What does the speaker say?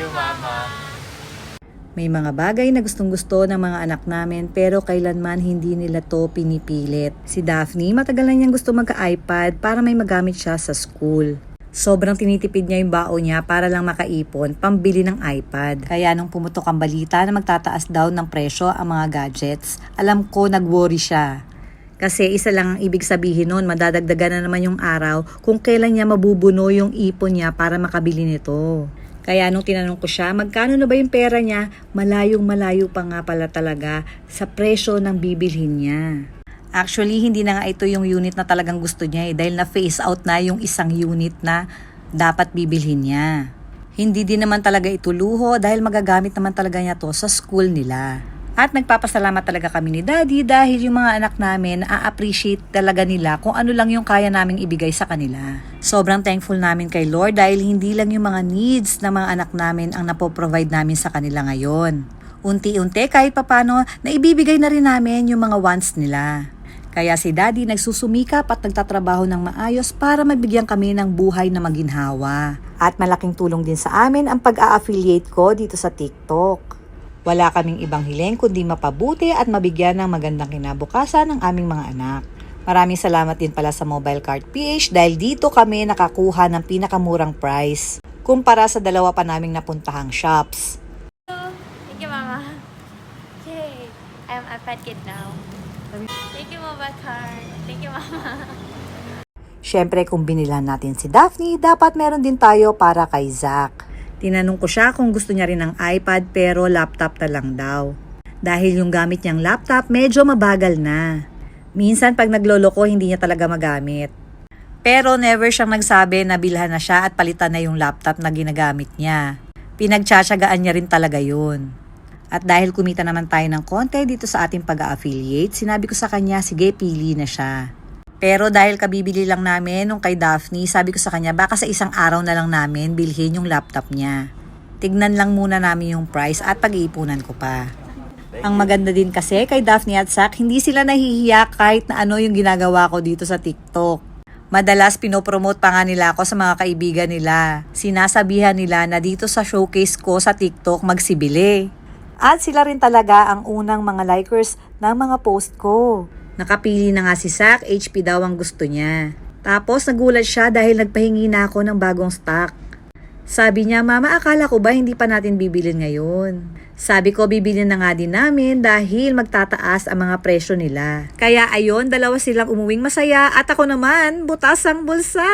you, Mama. May mga bagay na gustong-gusto ng mga anak namin pero kailanman hindi nila to pinipilit. Si Daphne, matagal na niyang gusto magka-iPad para may magamit siya sa school. Sobrang tinitipid niya yung baon niya para lang makaipon, pambili ng iPad. Kaya nung pumutok ang balita na magtataas daw ng presyo ang mga gadgets, alam ko nag-worry siya. Kasi isa lang ang ibig sabihin nun, madadagdagan na naman yung araw kung kailan niya mabubuno yung ipon niya para makabili nito. Kaya nung tinanong ko siya, magkano na ba yung pera niya, malayong-malayo pa nga pala talaga sa presyo ng bibilhin niya. Actually, hindi na nga ito yung unit na talagang gusto niya dahil na-phase out na yung isang unit na dapat bibilhin niya. Hindi din naman talaga ito luho dahil magagamit naman talaga niya to sa school nila. At nagpapasalamat talaga kami ni Daddy dahil yung mga anak namin a-appreciate talaga nila kung ano lang yung kaya naming ibigay sa kanila. Sobrang thankful namin kay Lord dahil hindi lang yung mga needs ng mga anak namin ang napoprovide namin sa kanila ngayon. Unti-unti kahit papano na ibibigay na rin namin yung mga wants nila. Kaya si Daddy nagsusumikap at nagtatrabaho ng maayos para mabigyan kami ng buhay na maginhawa. At malaking tulong din sa amin ang pag-a-affiliate ko dito sa TikTok. Wala kaming ibang hiling kundi mapabuti at mabigyan ng magandang kinabukasan ng aming mga anak. Maraming salamat din pala sa Mobile Cart PH dahil dito kami nakakuha ng pinakamurang price kumpara sa dalawa pa naming napuntahang shops. Thank you, Mama. Yay! I'm a pet kid now. Thank you, Mobile Cart. Thank you, Mama. Siyempre kung binilhan natin si Daphne, dapat meron din tayo para kay Zach. Tinanong ko siya kung gusto niya rin ng iPad pero laptop na lang daw. Dahil yung gamit niyang laptop medyo mabagal na. Minsan pag naglolo ko hindi niya talaga magamit. Pero never siyang nagsabi na bilhan na siya at palitan na yung laptop na ginagamit niya. Pinagtsatsagaan niya rin talaga yun. At dahil kumita naman tayo ng konti dito sa ating pag-affiliate, sinabi ko sa kanya sige pili na siya. Pero dahil kabibili lang namin nung kay Daphne, sabi ko sa kanya baka sa isang araw na lang namin bilhin yung laptop niya. Tignan lang muna namin yung price at pag-iipunan ko pa. Ang maganda din kasi kay Daphne at Zach, hindi sila nahihiya kahit na ano yung ginagawa ko dito sa TikTok. Madalas pinopromote pa nga nila ako sa mga kaibigan nila. Sinasabihan nila na dito sa showcase ko sa TikTok magsibili. At sila rin talaga ang unang mga likers ng mga post ko. Nakapili na nga si Zach, HP daw ang gusto niya. Tapos nagulat siya dahil nagpahingi na ako ng bagong stock. Sabi niya, Mama, akala ko ba hindi pa natin bibilin ngayon? Sabi ko, bibilin na nga din namin dahil magtataas ang mga presyo nila. Kaya ayon, dalawa silang umuwing masaya at ako naman, butas ang bulsa.